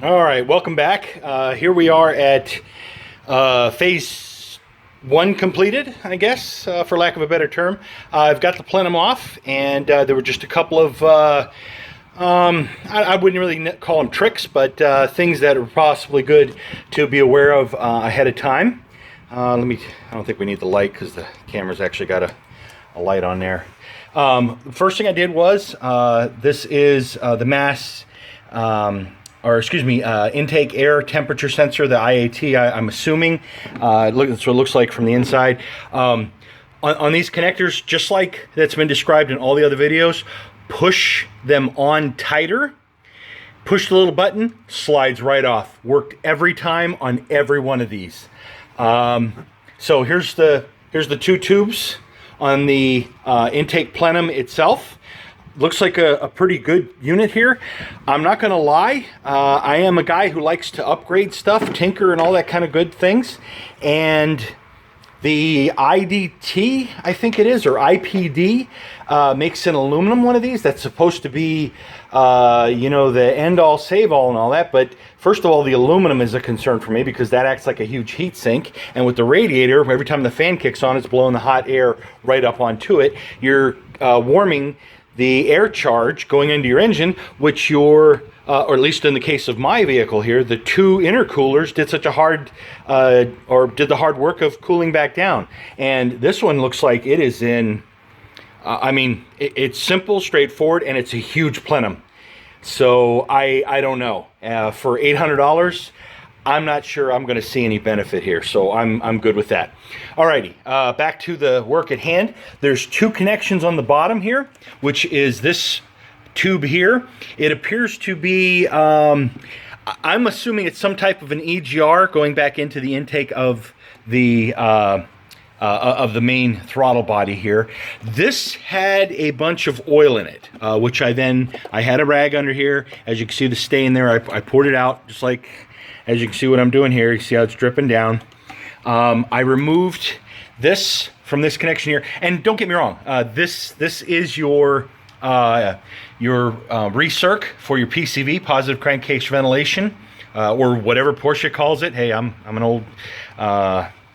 All right, welcome back. Here we are at phase one completed, I guess, for lack of a better term. I've got the plenum off, and there were just a couple of, I wouldn't really call them tricks, but things that are possibly good to be aware of ahead of time. I don't think we need the light because the camera's actually got a light on there. The first thing I did was, this is the mass, intake air temperature sensor, the IAT, I'm assuming. That's what it looks like from the inside. On these connectors, just like that's been described in all the other videos, push them on tighter, push the little button, slides right off. Worked every time on every one of these. So here's the two tubes on the intake plenum itself. Looks like a pretty good unit here. I'm not gonna lie, I am a guy who likes to upgrade stuff, tinker and all that kind of good things. And the IDT, I think it is, or IPD, makes an aluminum one of these that's supposed to be, the end all, save all and all that. But first of all, the aluminum is a concern for me because that acts like a huge heat sink. And with the radiator, every time the fan kicks on, it's blowing the hot air right up onto it. You're warming the air charge going into your engine, which or at least in the case of my vehicle here, the two intercoolers did such a hard, did the hard work of cooling back down. And this one looks like it is in, it's simple, straightforward, and it's a huge plenum. So I don't know. For $800, I'm not sure I'm going to see any benefit here, so I'm good with that. Alrighty, back to the work at hand. There's two connections on the bottom here, which is this tube here. It appears to be, I'm assuming it's some type of an EGR going back into the intake of the main throttle body here. This had a bunch of oil in it, which I had a rag under here. As you can see the stain there, I poured it out just like. As you can see what I'm doing here, you see how it's dripping down. I removed this from this connection here, and don't get me wrong, this is your recirc for your PCV, positive crankcase ventilation, or whatever Porsche calls it. Hey, I'm an old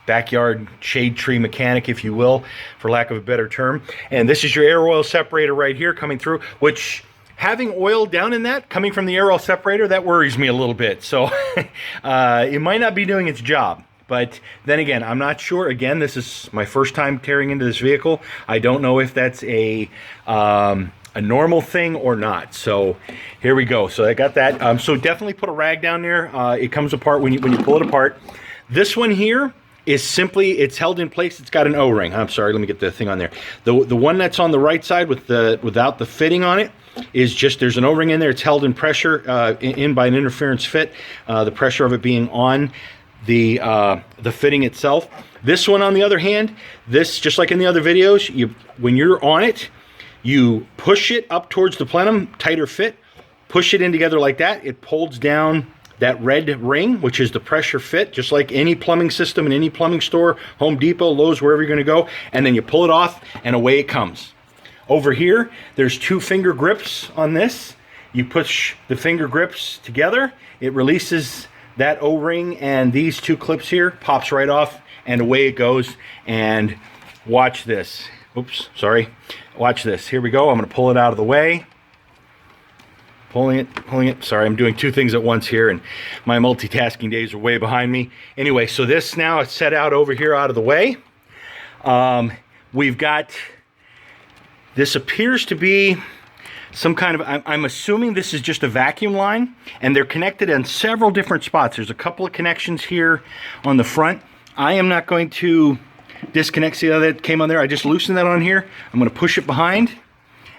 backyard shade tree mechanic, if you will, for lack of a better term. And this is your air oil separator right here coming through, which, having oil down in that, coming from the air oil separator, that worries me a little bit. So it might not be doing its job. But then again, I'm not sure. Again, this is my first time tearing into this vehicle. I don't know if that's a normal thing or not. So here we go. So I got that. So definitely put a rag down there. It comes apart when you pull it apart. This one here is simply, it's held in place. It's got an O-ring. I'm sorry, let me get the thing on there. The one that's on the right side without the fitting on it is just, there's an O-ring in there. It's held in pressure in by an interference fit. The pressure of it being on the fitting itself. This one, on the other hand, this, just like in the other videos, when you're on it, you push it up towards the plenum, tighter fit, push it in together like that. It pulls down that red ring, which is the pressure fit, just like any plumbing system in any plumbing store, Home Depot, Lowe's, wherever you're gonna go, and then you pull it off and away it comes. Over here, there's two finger grips on this. You push the finger grips together, it releases that O-ring, and these two clips here, pops right off, and away it goes. And watch this. Oops, sorry. Watch this. Here we go. I'm gonna pull it out of the way. Pulling it. Sorry, I'm doing two things at once here, and my multitasking days are way behind me. Anyway, so this now is set out over here out of the way. We've got, this appears to be some kind of, I'm assuming this is just a vacuum line, and they're connected in several different spots. There's a couple of connections here on the front. I am not going to disconnect, see how that came on there? I just loosened that on here. I'm gonna push it behind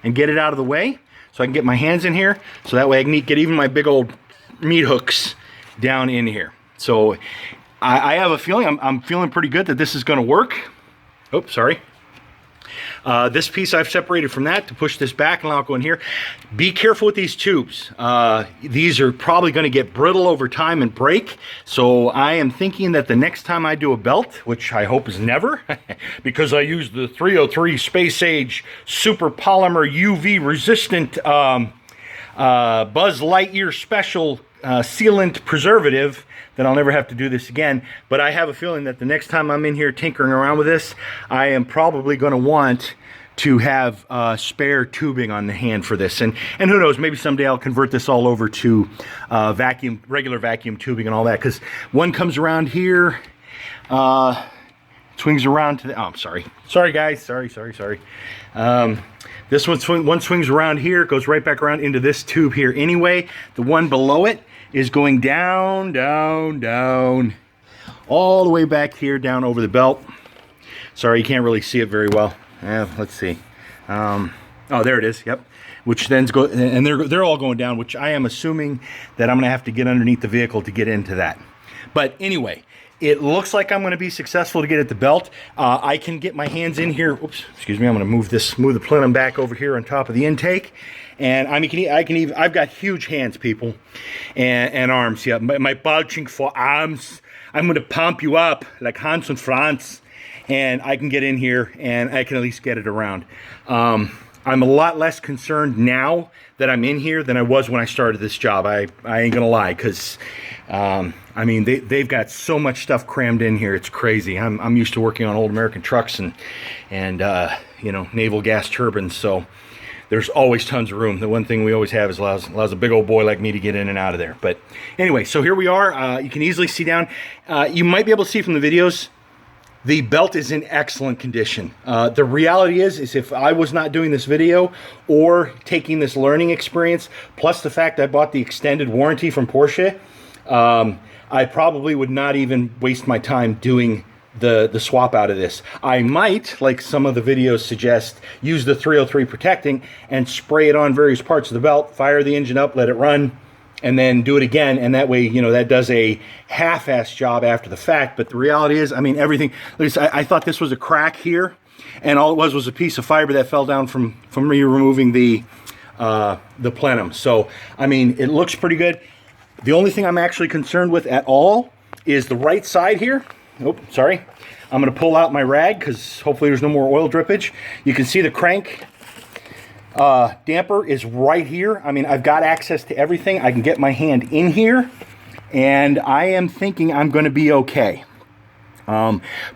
and get it out of the way, so I can get my hands in here, so that way I can get even my big old meat hooks down in here. So I have a feeling, I'm feeling pretty good that this is gonna work. Oh, sorry. This piece I've separated from that to push this back and allow it to go in here. Be careful with these tubes. These are probably going to get brittle over time and break. So I am thinking that the next time I do a belt, which I hope is never, because I use the 303 Space Age Super Polymer UV Resistant Buzz Lightyear Special sealant preservative, then I'll never have to do this again. But I have a feeling that the next time I'm in here tinkering around with this, I am probably going to want to have spare tubing on the hand for this. And who knows, maybe someday I'll convert this all over to regular vacuum tubing and all that, because one comes around here, swings around to the, oh, I'm sorry. Sorry guys, sorry. This one swings around here, goes right back around into this tube here anyway. The one below it is going down, all the way back here, down over the belt. Sorry, you can't really see it very well. Let's see. Oh, there it is. Yep. Which then go, and they're all going down, which I am assuming that I'm going to have to get underneath the vehicle to get into that. But anyway, it looks like I'm going to be successful to get at the belt. I can get my hands in here. Oops, excuse me. I'm going to move the plenum back over here on top of the intake. And I've got huge hands, people, and arms. Yeah, my bulging for arms. I'm going to pump you up like Hans and Franz. And I can get in here and I can at least get it around. I'm a lot less concerned now that I'm in here than I was when I started this job. I ain't gonna lie, because I mean they've got so much stuff crammed in here. It's crazy. I'm used to working on old American trucks and you know, naval gas turbines, so there's always tons of room. The one thing we always have is allows a big old boy like me to get in and out of there. But anyway, so here we are. You can easily see down. You might be able to see from the videos, the belt is in excellent condition. The reality is if I was not doing this video or taking this learning experience, plus the fact I bought the extended warranty from Porsche, I probably would not even waste my time doing the swap out of this. I might, like some of the videos suggest, use the 303 protecting and spray it on various parts of the belt, fire the engine up, let it run, and then do it again, and that way, you know, that does a half-assed job after the fact. But the reality is, I mean, everything, at least I thought this was a crack here, and all it was a piece of fiber that fell down from me removing the plenum. So, I mean, it looks pretty good. The only thing I'm actually concerned with at all is the right side here. Oh, sorry. I'm gonna pull out my rag, because hopefully there's no more oil drippage. You can see the crank damper is right here. I mean, I've got access to everything. I can get my hand in here, and I am thinking I'm going to be okay.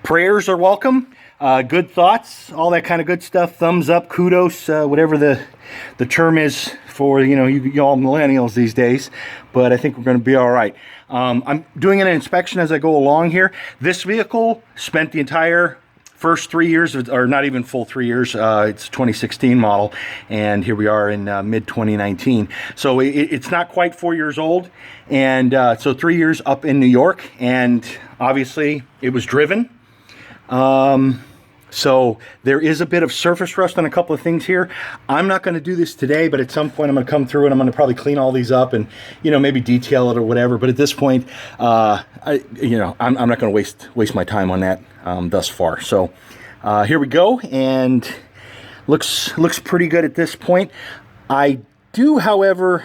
Prayers are welcome. Good thoughts, all that kind of good stuff. Thumbs up, kudos, whatever the term is for, you know, you all millennials these days. But I think we're going to be all right. I'm doing an inspection as I go along here. This vehicle spent the entire first 3 years, or not even full 3 years. It's a 2016 model, and here we are in mid-2019. So it's not quite 4 years old, and so 3 years up in New York, and obviously it was driven. So there is a bit of surface rust on a couple of things here. I'm not going to do this today, but at some point I'm going to come through and I'm going to probably clean all these up and, you know, maybe detail it or whatever. But at this point, I'm not going to waste my time on that thus far. So here we go, and looks pretty good at this point. I do, however,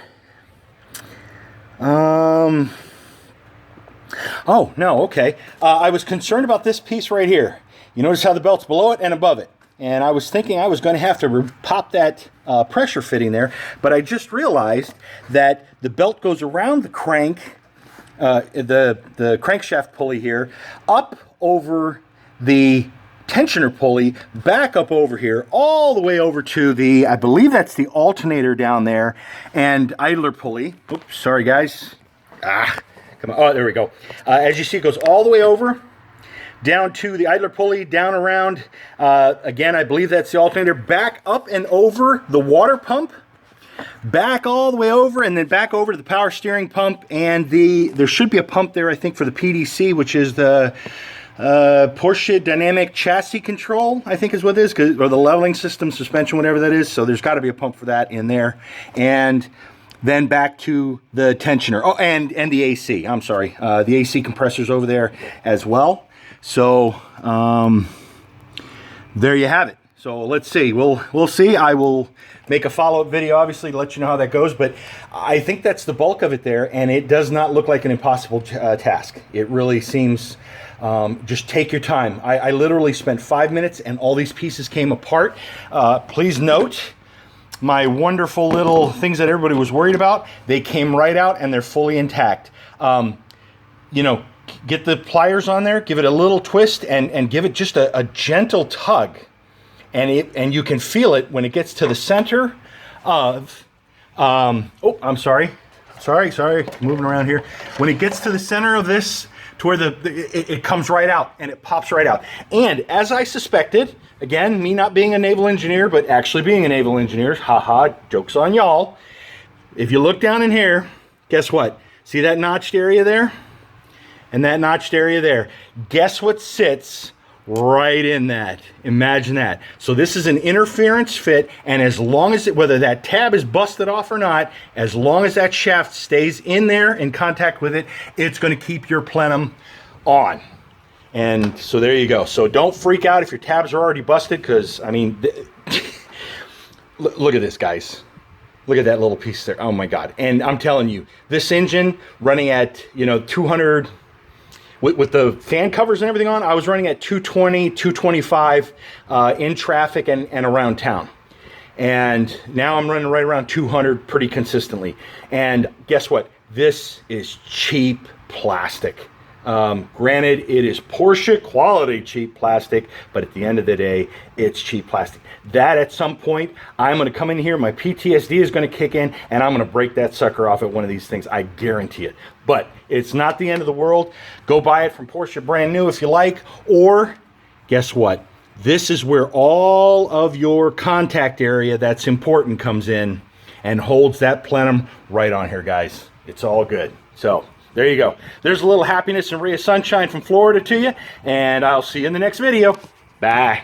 oh no, okay. I was concerned about this piece right here. You notice how the belt's below it and above it. And I was thinking I was going to have to pop that pressure fitting there, but I just realized that the belt goes around the crank, the crankshaft pulley here, up over the tensioner pulley, back up over here, all the way over to the, I believe that's the alternator down there, and idler pulley. Oops, sorry guys. Come on. Oh, there we go. As you see, it goes all the way over, down to the idler pulley, down around, again, I believe that's the alternator, back up and over the water pump, back all the way over, and then back over to the power steering pump, and there should be a pump there, I think, for the PDC, which is the Porsche Dynamic Chassis Control, I think is what it is, or the leveling system, suspension, whatever that is. So there's got to be a pump for that in there. And then back to the tensioner. Oh, and the AC, I'm sorry. The AC compressor's over there as well. So there you have it. So let's see. We'll see. I will make a follow-up video, obviously, to let you know how that goes. But I think that's the bulk of it there, and it does not look like an impossible task. It really seems, just take your time. I literally spent 5 minutes, and all these pieces came apart. Please note, my wonderful little things that everybody was worried about, they came right out and they're fully intact. You know, get the pliers on there, give it a little twist, and give it just a gentle tug. And you can feel it when it gets to the center of, oh, I'm sorry, moving around here. When it gets to the center of this, to where it comes right out and it pops right out. And as I suspected, again, me not being a naval engineer, but actually being a naval engineer, haha, joke's on y'all. If you look down in here, guess what? See that notched area there? And that notched area there. Guess what sits right in that? Imagine that. So this is an interference fit, and as long as whether that tab is busted off or not, as long as that shaft stays in there in contact with it, it's going to keep your plenum on. And so there you go. So don't freak out if your tabs are already busted, because I mean, look at this, guys. Look at that little piece there. Oh my God. And I'm telling you, this engine running at, 200 with the fan covers and everything on, I was running at 220, 225 in traffic and around town. And now I'm running right around 200 pretty consistently. And guess what? This is cheap plastic. Granted, it is Porsche quality cheap plastic, but at the end of the day, it's cheap plastic. That at some point, I'm going to come in here, my PTSD is going to kick in, and I'm going to break that sucker off at one of these things. I guarantee it. But it's not the end of the world. Go buy it from Porsche brand new if you like, or guess what? This is where all of your contact area that's important comes in and holds that plenum right on here, guys. It's all good. So there you go. There's a little happiness and ray of sunshine from Florida to you, and I'll see you in the next video. Bye.